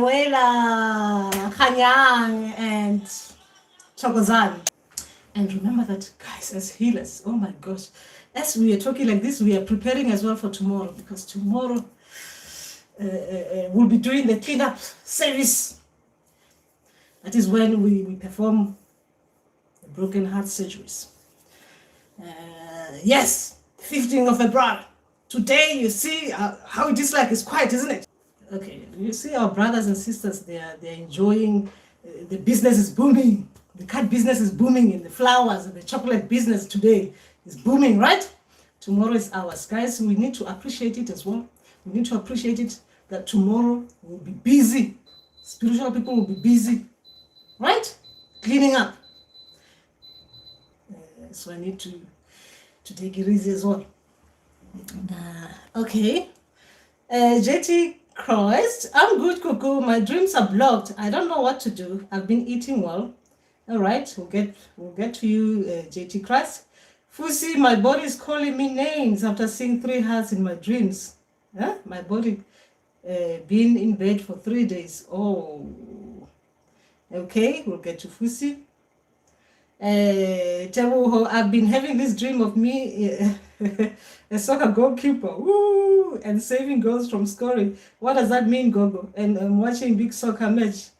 Manuela, Kanyang, and Chokozan. And remember that, guys, as healers, oh my gosh, as we are talking like this, we are preparing as well for tomorrow, because tomorrow we'll be doing the cleanup service. That is when we perform the broken heart surgeries. Yes, 15th of February. Today, you see how it is like. It's quiet, isn't it? Okay, you see our brothers and sisters, they're enjoying, the business is booming. The cat business is booming, and the flowers and the chocolate business today is booming, right? Tomorrow is ours. Guys, we need to appreciate it as well. We need to appreciate it that tomorrow we'll be busy. Spiritual people will be busy, right? Cleaning up. So I need to take it easy as well. Okay. JT Christ, I'm good, Cuckoo. My dreams are blocked. I don't know what to do. I've been eating well. All right, we'll get to you, JT Christ. Fusi, my body is calling me names after seeing 3 hearts in my dreams. Huh? My body been in bed for 3 days. Oh, okay, we'll get to Fusi. Tebuho, I've been having this dream of me, a soccer goalkeeper, woo, and saving goals from scoring. What does that mean, Gogo? And watching big soccer match,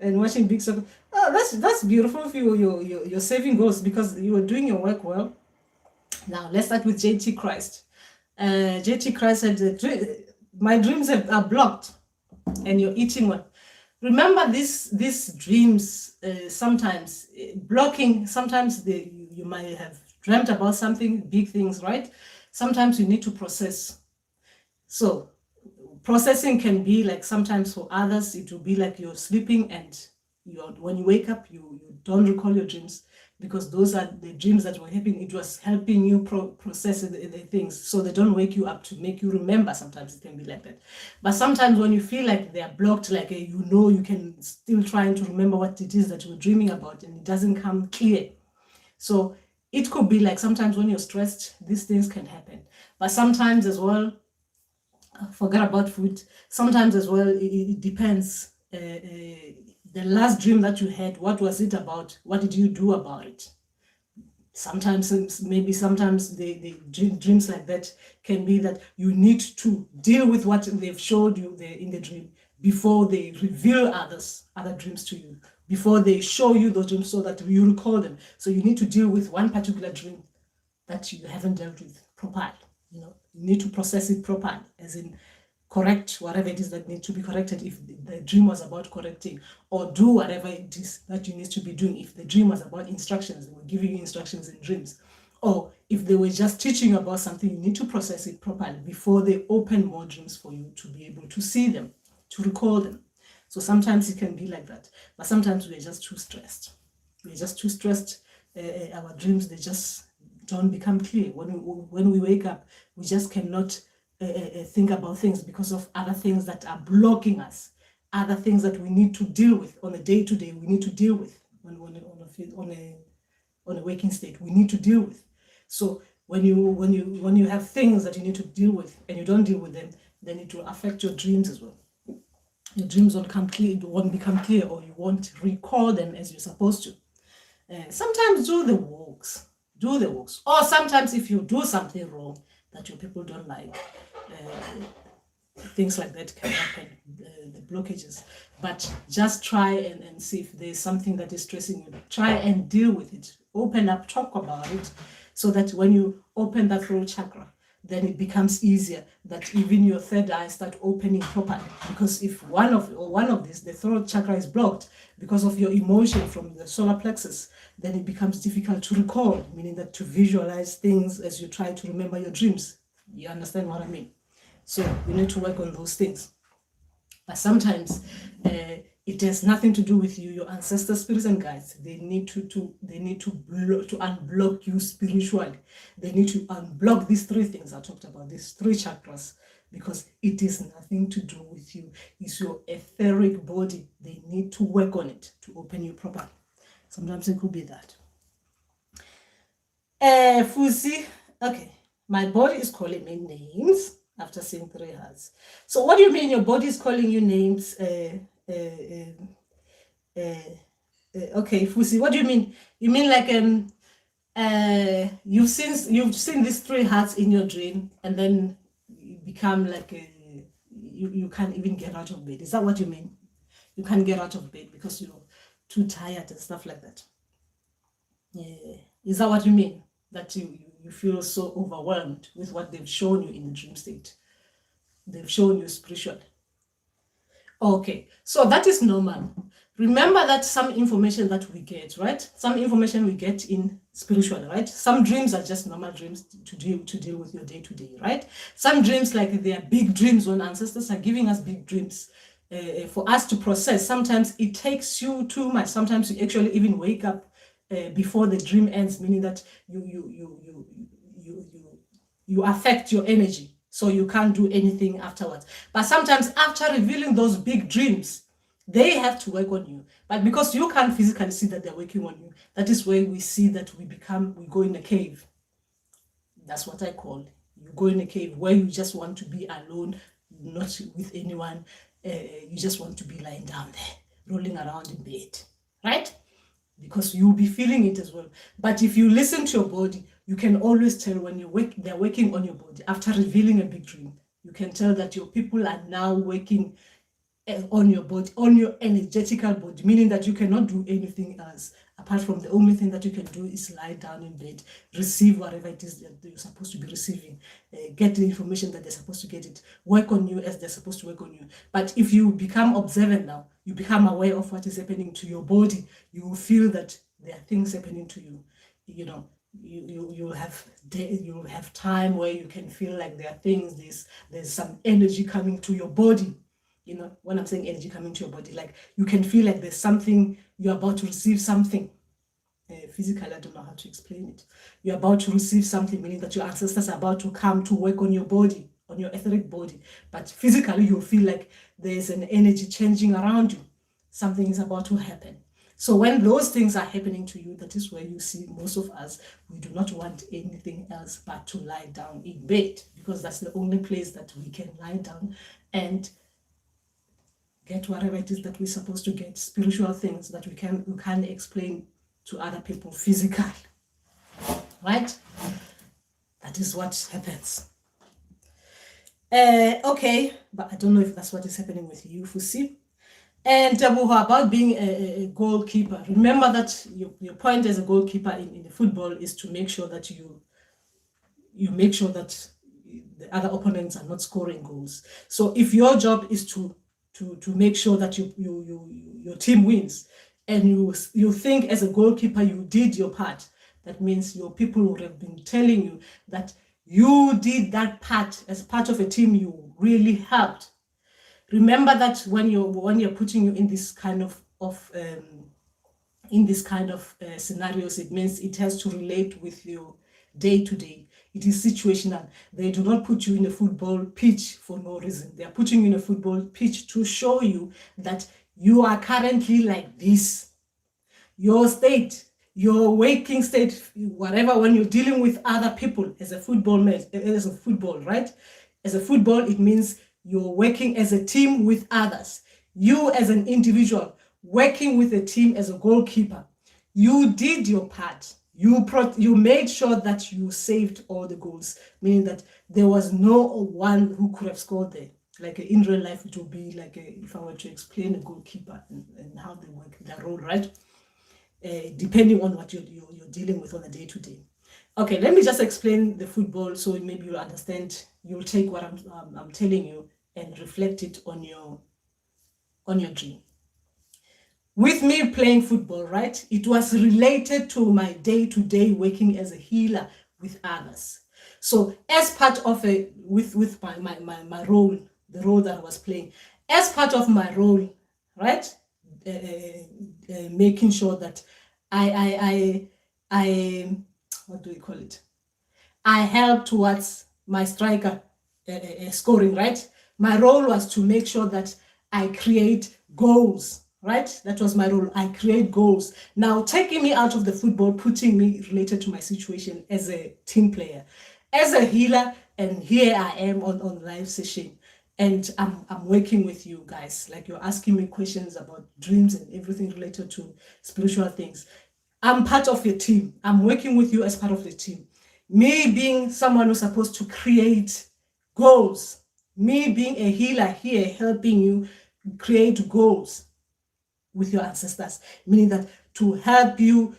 and watching big soccer. Oh, that's beautiful of you. You're saving goals because you are doing your work well. Now let's start with JT Christ. JT Christ said, my dreams are blocked, and you're eating well. Remember these dreams, sometimes blocking, sometimes you might have dreamt about something, big things, right? Sometimes you need to process. So processing can be like, sometimes for others, it will be like you're sleeping and when you wake up, you don't recall your dreams, because those are the dreams that were happening. It was helping you process the things, so they don't wake you up to make you remember. Sometimes it can be like that. But sometimes when you feel like they are blocked, like you can still trying to remember what it is that you were dreaming about, and it doesn't come clear. So it could be like, sometimes when you're stressed, these things can happen. But sometimes as well, forget about food. Sometimes as well, it depends. The last dream that you had, what was it about? What did you do about it? Sometimes the dreams like that can be that you need to deal with what they've showed you in the dream before they reveal other dreams to you, before they show you those dreams so that you recall them. So you need to deal with one particular dream that you haven't dealt with properly. You need to process it properly, as in correct whatever it is that needs to be corrected if the dream was about correcting, or do whatever it is that you need to be doing. If the dream was about instructions, they were giving you instructions in dreams. Or if they were just teaching you about something, you need to process it properly before they open more dreams for you to be able to see them, to recall them. So sometimes it can be like that. But sometimes we're just too stressed. We're just too stressed. Our dreams, they just don't become clear. When we wake up, we just cannot think about things because of other things that are blocking us, other things that we need to deal with on a day-to-day. We need to deal with on a waking state. We need to deal with. So when you have things that you need to deal with and you don't deal with them, then it will affect your dreams as well. Your dreams won't become clear, or you won't recall them as you're supposed to. Sometimes do the works. Or sometimes if you do something wrong that your people don't like, things like that can happen, the blockages. But just try and see if there's something that is stressing you. Try and deal with it. Open up, talk about it, so that when you open that throat chakra, then it becomes easier, that even your third eye start opening properly. Because if one of these, the throat chakra, is blocked because of your emotion from the solar plexus, then it becomes difficult to recall, meaning that to visualize things as you try to remember your dreams. You understand what I mean? So you need to work on those things. But sometimes it has nothing to do with you. Your ancestors, spirits, and guides, they need to unblock you spiritually. They need to unblock these 3 things I talked about, these 3 chakras, because it is nothing to do with you. It's your etheric body. They need to work on it to open you properly. Sometimes it could be that. Fusi, okay. My body is calling me names after seeing 3 hearts. So what do you mean your body is calling you names, Okay, Fusi, what do you mean? You mean like you've seen these three hearts in your dream, and then you become like you can't even get out of bed. Is that what you mean? You can't get out of bed because you're too tired and stuff like that. Yeah. Is that what you mean? That you feel so overwhelmed with what they've shown you in the dream state? They've shown you spiritually. Okay, so that is normal. Remember that some information that we get, right? Some information we get in spiritual, right? Some dreams are just normal dreams to deal with your day to day, right? Some dreams, like they are big dreams, when ancestors are giving us big dreams for us to process. Sometimes it takes you too much. Sometimes you actually even wake up before the dream ends, meaning that you affect your energy, so you can't do anything afterwards. But sometimes after revealing those big dreams, they have to work on you. But because you can't physically see that they're working on you, that is where we see that we go in a cave. That's what I call it. You go in a cave where you just want to be alone, not with anyone. You just want to be lying down there, rolling around in bed, right? Because you'll be feeling it as well. But if you listen to your body, you can always tell when they're working on your body. After revealing a big dream, you can tell that your people are now working on your body, on your energetical body, meaning that you cannot do anything else apart from the only thing that you can do is lie down in bed, receive whatever it is that you're supposed to be receiving, get the information that they're supposed to get it, work on you as they're supposed to work on you. But if you become observant now, you become aware of what is happening to your body, you will feel that there are things happening to you. You know, you'll have time where you can feel like there are things, there's some energy coming to your body. You know, when I'm saying energy coming to your body, like you can feel like there's something, you're about to receive something. Physically, I don't know how to explain it. You're about to receive something, meaning that your ancestors are about to come to work on your body, on your etheric body. But physically, you'll feel like there's an energy changing around you. Something is about to happen. So when those things are happening to you, that is where you see most of us, we do not want anything else but to lie down in bed, because that's the only place that we can lie down and get whatever it is that we're supposed to get, spiritual things that we can't explain to other people physically, right? That is what happens. Okay, but I don't know if that's what is happening with you, Fusi. And about being a goalkeeper, remember that your point as a goalkeeper in the football is to make sure that you make sure that the other opponents are not scoring goals. So if your job is to make sure that your team wins, and you think as a goalkeeper you did your part, that means your people would have been telling you that you did that part as part of a team, you really helped. Remember that when you're putting you in this kind of scenarios, it means it has to relate with your day to day. It is situational. They do not put you in a football pitch for no reason. They are putting you in a football pitch to show you that you are currently like this. Your state, your waking state, whatever, when you're dealing with other people as a football match, as a football, right? As a football, it means you're working as a team with others. You as an individual working with a team as a goalkeeper. You did your part. You made sure that you saved all the goals, meaning that there was no one who could have scored there. Like in real life, it would be like if I were to explain a goalkeeper and how they work their role, right? Depending on what you're dealing with on a day-to-day. Okay, let me just explain the football so maybe you'll understand. You'll take what I'm telling you and reflect it on your dream. With me playing football, right? It was related to my day-to-day working as a healer with others. So as part of with my role, the role that I was playing, as part of my role, right? Making sure that I what do we call it? I help towards my striker scoring, right? My role was to make sure that I create goals, right? That was my role. I create goals. Now, taking me out of the football, putting me related to my situation as a team player, as a healer, and here I am on live session. and I'm working with you guys. Like, you're asking me questions about dreams and everything related to spiritual things. I'm part of your team. I'm working with you as part of the team. Me being someone who's supposed to create goals, me being a healer here, helping you create goals with your ancestors, meaning that to help you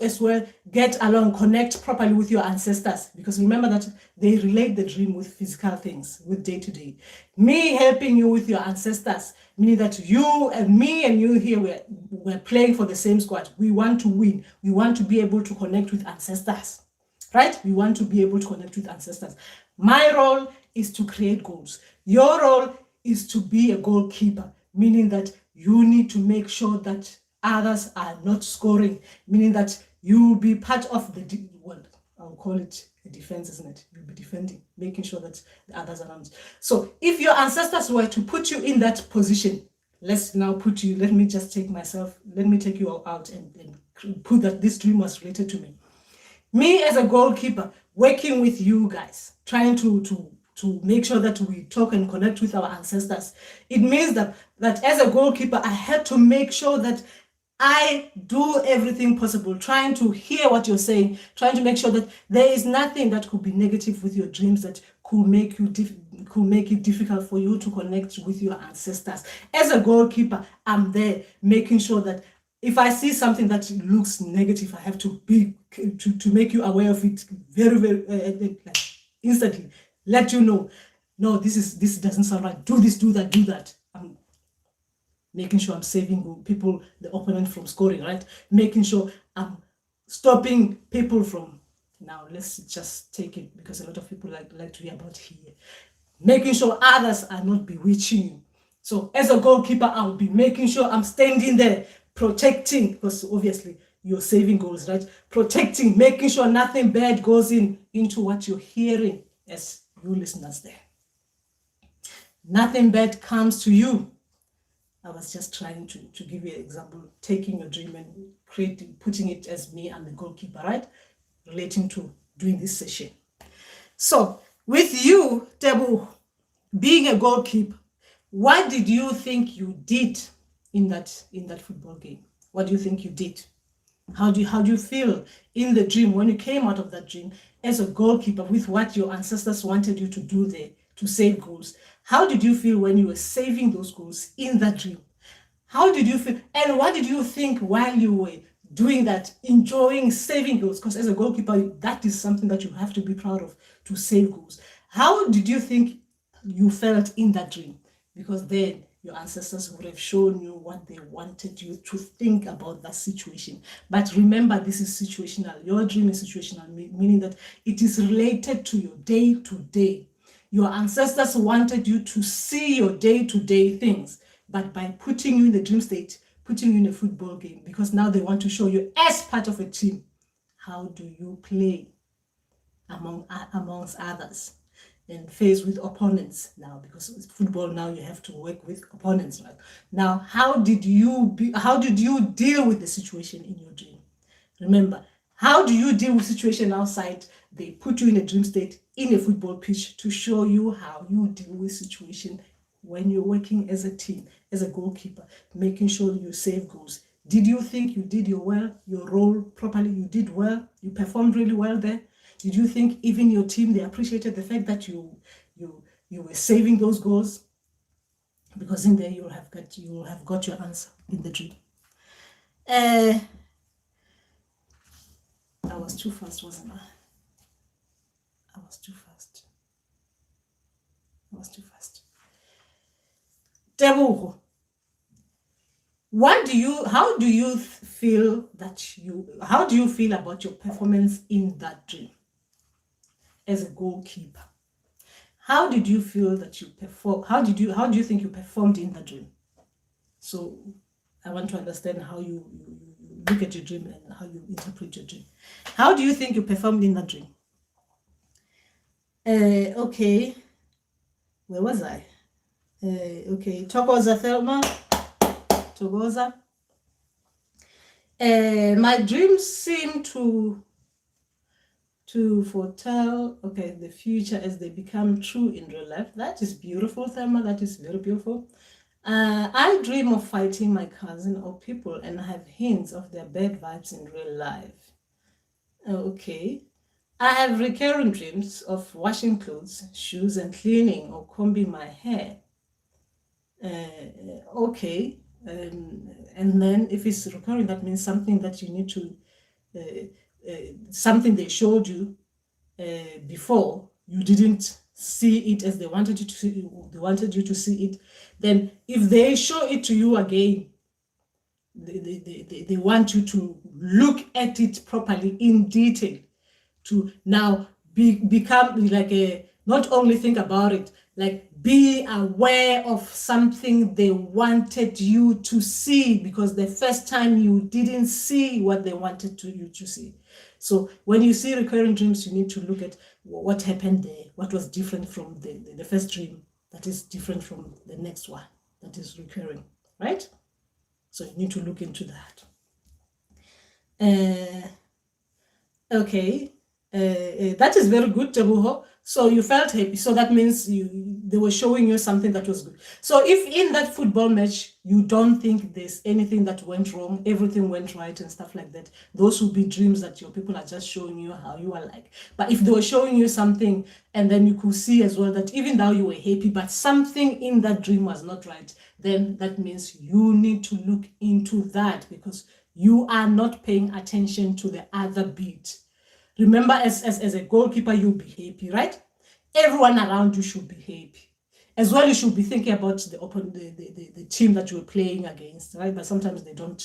as well get along, connect properly with your ancestors, because remember that they relate the dream with physical things, with day to day. Me helping you with your ancestors, meaning that you and me and you here, we're playing for the same squad. We want to win. We want to be able to connect with ancestors, right? We want to be able to connect with ancestors. My role is to create goals. Your role is to be a goalkeeper, meaning that you need to make sure that others are not scoring, meaning that you will be part of the, well, I'll call it a defense, isn't it? You'll be defending, making sure that the others are not. So if your ancestors were to put you in that position, let me take you out and put that this dream was related to me. Me as a goalkeeper, working with you guys, trying to make sure that we talk and connect with our ancestors. It means that as a goalkeeper, I had to make sure that I do everything possible, trying to hear what you're saying, trying to make sure that there is nothing that could be negative with your dreams that could make it difficult for you to connect with your ancestors. As a goalkeeper, I'm there making sure that if I see something that looks negative, I have to make you aware of it very, very instantly. Let you know, no, this doesn't sound right. Do this, do that, do that. I'm making sure I'm saving people, the opponent, from scoring, right? Making sure I'm stopping people from, now let's just take it because a lot of people like to hear about here. Making sure others are not bewitching you. So as a goalkeeper, I'll be making sure I'm standing there, protecting, because obviously you're saving goals, right? Protecting, making sure nothing bad goes into what you're hearing as you listeners there. Nothing bad comes to you. I was just trying to give you an example, taking your dream and putting it as me and the goalkeeper, right? Relating to doing this session. So with you, Tebu, being a goalkeeper, what did you think you did in that football game? What do you think you did? How do you feel in the dream when you came out of that dream as a goalkeeper with what your ancestors wanted you to do there to save goals? How did you feel when you were saving those goals in that dream? How did you feel? And what did you think while you were doing that, enjoying saving goals? Because as a goalkeeper, that is something that you have to be proud of, to save goals. How did you think you felt in that dream? Because then your ancestors would have shown you what they wanted you to think about that situation. But remember, this is situational. Your dream is situational, meaning that it is related to your day-to-day. Your ancestors wanted you to see your day-to-day things, but by putting you in the dream state, putting you in a football game, because now they want to show you as part of a team, how do you play amongst others and face with opponents now, because it's football now, you have to work with opponents, right? Now, how did you deal with the situation in your dream? Remember, how do you deal with situation outside? They put you in a dream state in a football pitch to show you how you deal with situation when you're working as a team, as a goalkeeper, making sure you save goals. Did you think you did your role properly? You did well? You performed really well there? Did you think even your team, they appreciated the fact that you were saving those goals? Because in there you will have got your answer in the dream. I was too fast, wasn't I? I was too fast. Tebogo, how do you feel about your performance in that dream as a goalkeeper? How did you feel that you performed? How do you think you performed in that dream? So I want to understand how you look at your dream and how you interpret your dream. How do you think you performed in that dream? Okay. Where was I? Okay, Togoza Thelma. Togoza. My dreams seem to to foretell, okay, the future as they become true in real life. That is beautiful, Thelma. That is very beautiful. I dream of fighting my cousin or people and have hints of their bad vibes in real life. Okay. I have recurring dreams of washing clothes, shoes, and cleaning or combing my hair. Okay. And then if it's recurring, that means something that you need to, something they showed you before, you didn't see it as they wanted you to see, it. Then if they show it to you again, they want you to look at it properly in detail, to now become like not only think about it, like be aware of something they wanted you to see, because the first time you didn't see what they wanted you to see. So when you see recurring dreams, you need to look at what happened there, what was different from the first dream that is different from the next one that is recurring, right? So you need to look into that. Okay. That is very good, Jabuho. So you felt happy. So that means they were showing you something that was good. So if in that football match you don't think there's anything that went wrong, everything went right and stuff like that, those will be dreams that your people are just showing you how you are like. But if they were showing you something and then you could see as well that even though you were happy, but something in that dream was not right, then that means you need to look into that, because you are not paying attention to the other bit. Remember, as a goalkeeper, you'll be happy, right? Everyone around you should be happy. As well, you should be thinking about the team that you're playing against, right? But sometimes they don't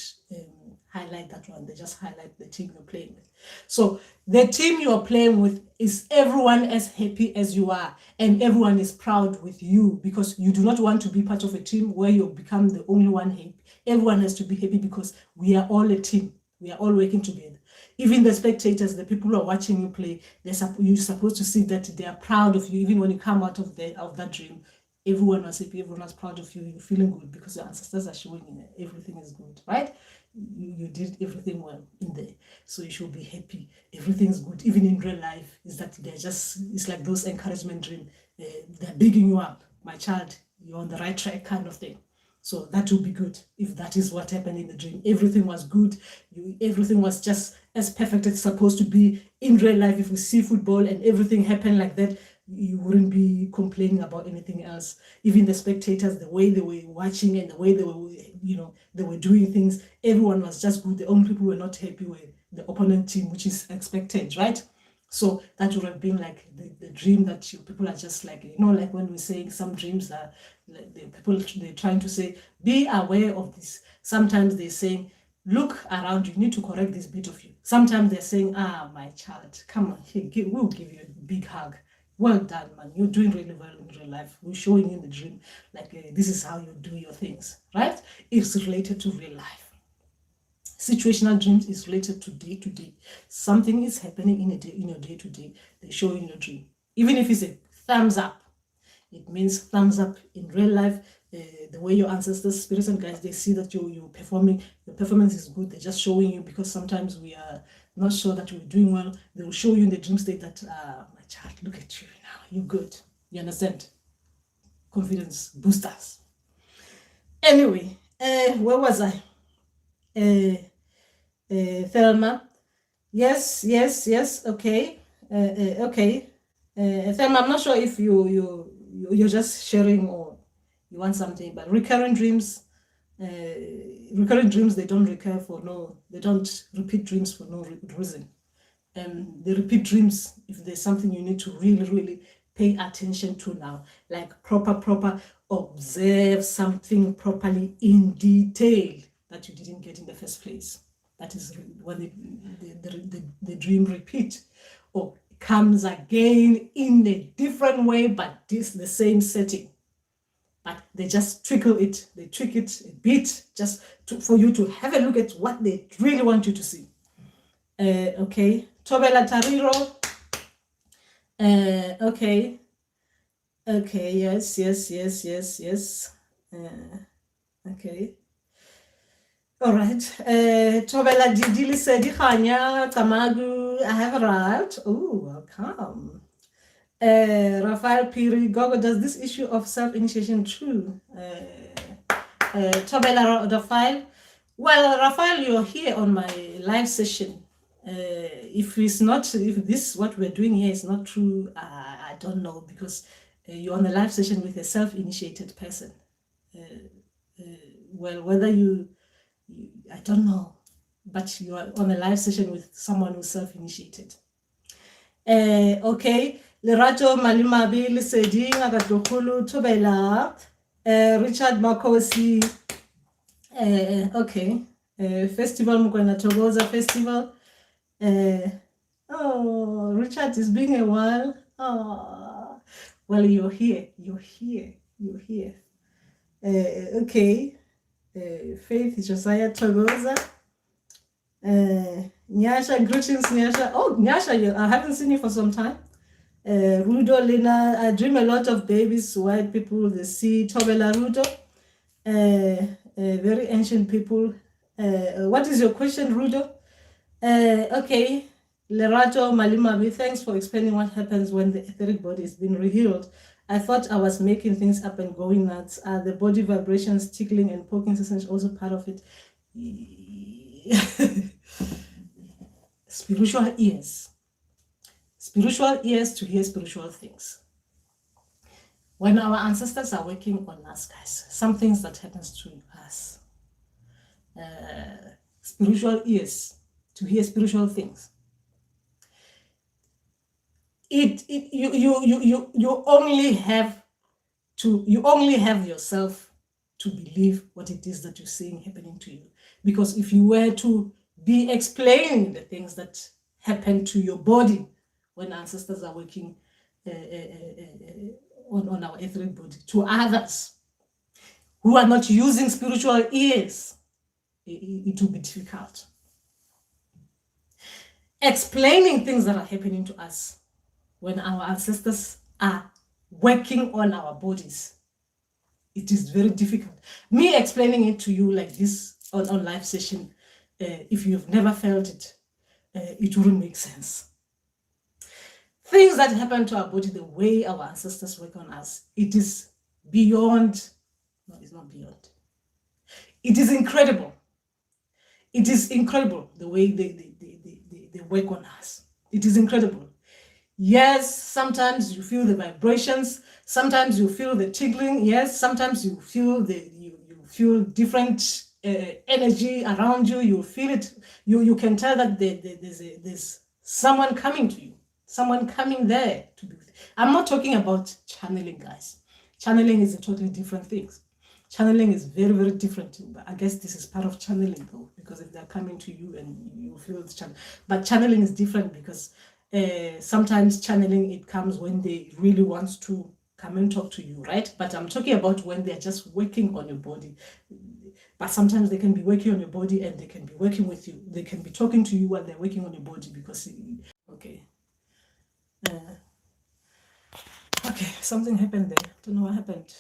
highlight that one. They just highlight the team you're playing with. So the team you're playing with is everyone as happy as you are, and everyone is proud with you, because you do not want to be part of a team where you become the only one happy. Everyone has to be happy, because we are all a team. We are all working together. Even the spectators, the people who are watching you play, you're supposed to see that they are proud of you. Even when you come out of that dream, everyone was happy, everyone was proud of you. You're feeling good because your ancestors are showing you that everything is good, right? You did everything well in there, so you should be happy. Everything's good. Even in real life, is that it's like those encouragement dreams. They're bigging you up, my child. You're on the right track, kind of thing. So that would be good if that is what happened in the dream. Everything was good. Everything was just as perfect as it's supposed to be. In real life, if we see football and everything happened like that, you wouldn't be complaining about anything else. Even the spectators, the way they were watching and the way they were, they were doing things, everyone was just good. The only people who were not happy were the opponent team, which is expected, right? So that would have been like the dream that people are just like, like when we're saying some dreams are, like the people, they're trying to say, be aware of this. Sometimes they're saying, look around, you need to correct this bit of you. Sometimes they're saying, my child, come on, we'll give you a big hug. Well done, man. You're doing really well in real life. We're showing you in the dream, like this is how you do your things, right? It's related to real life. Situational dreams is related to day to day. Something is happening in your day to day. They show in your dream. Even if it's a thumbs up, it means thumbs up in real life. The way your ancestors, spirits and guides, they see that you're performing, your performance is good. They're just showing you, because sometimes we are not sure that we're doing well. They will show you in the dream state that, my child, look at you now. You're good. You understand? Confidence boosters. Anyway, where was I? Thelma. Yes. Okay. Okay. Thelma, I'm not sure if you're just sharing or you want something, but recurring dreams, they don't recur they don't repeat dreams for no reason. They repeat dreams if there's something you need to really, really pay attention to now, like proper observe something properly in detail that you didn't get in the first place. That is when the dream repeat or comes again in a different way, but this the same setting. But they just tweak it a bit, just for you to have a look at what they really want you to see. Okay, Tobela Tariro. Okay, yes. Okay. All right. Tobela Didili Sedi Khanya, Tamagu, I have arrived. Oh, welcome. Rafael Piri, Gogo, does this issue of self-initiation true? Tobela Rafael. Well, Rafael, you're here on my live session. If this what we're doing here is not true, I don't know, because you're on a live session with a self-initiated person. Well, whether I don't know, but you are on a live session with someone who's self-initiated. Okay, Lerato Malimabi, Lisedi, Agatlokulu, Tobela, Richard Makosi, okay, Festival Mkwena Togoza Festival. Oh, Richard is being a while. Oh, well, you're here. Okay, Faith Josiah Togoza. Nyasha, greetings, Nyasha. Oh, Nyasha, I haven't seen you for some time. Rudo, Lina, I dream a lot of babies, white people, the sea, Tobela Rudo. Very ancient people. What is your question, Rudo? Okay, Lerato Malimabi, thanks for explaining what happens when the etheric body is being rehealed. I thought I was making things up and going nuts. Are the body vibrations, tickling and poking sensations also part of it? Spiritual ears. Spiritual ears to hear spiritual things. When our ancestors are working on us, guys, some things that happens to us. Spiritual ears to hear spiritual things. You only have yourself to believe what it is that you're seeing happening to you. Because if you were to be explaining the things that happen to your body when ancestors are working on our etheric body to others who are not using spiritual ears, it will be difficult. Explaining things that are happening to us when our ancestors are working on our bodies, it is very difficult. Me explaining it to you like this on live session, if you've never felt it, it wouldn't make sense. Things that happen to our body, the way our ancestors work on us, it is beyond. No, it's not beyond. It is incredible. It is incredible the way they work on us. It is incredible. Yes, sometimes you feel the vibrations. Sometimes you feel the tingling. Yes, sometimes you feel you feel different energy around you. You feel it. You can tell that there's someone coming to you. Someone coming there to be with you. I'm not talking about channeling, guys. Channeling is a totally different thing. Channeling is very, very different. I guess this is part of channeling, though, because if they're coming to you and you feel it's channel. But channeling is different because sometimes channeling, it comes when they really want to come and talk to you, right? But I'm talking about when they're just working on your body. But sometimes they can be working on your body and they can be working with you. They can be talking to you while they're working on your body because, okay. Okay, something happened there. Don't know what happened.